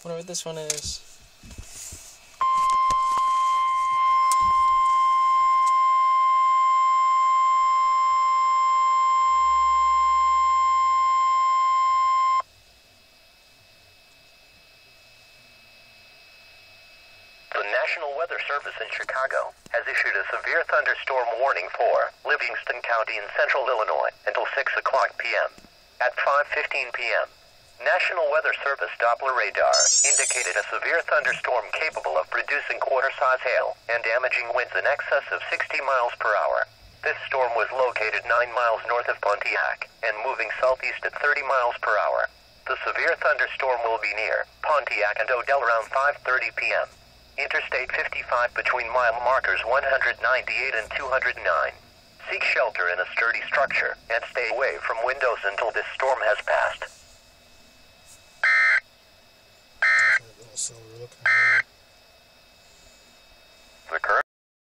Whatever this one is. The National Weather Service in Chicago has issued a severe thunderstorm warning for Livingston County in central Illinois until 6 o'clock p.m. At 5:15 p.m., National Weather Service Doppler radar indicated a severe thunderstorm capable of producing quarter-size hail and damaging winds in excess of 60 miles per hour. This storm was located 9 miles north of Pontiac and moving southeast at 30 miles per hour. The severe thunderstorm will be near Pontiac and Odell around 5:30 p.m. Interstate 55 between mile markers 198 and 209. Seek shelter in a sturdy structure and stay away from windows until this storm has passed. So we're looking at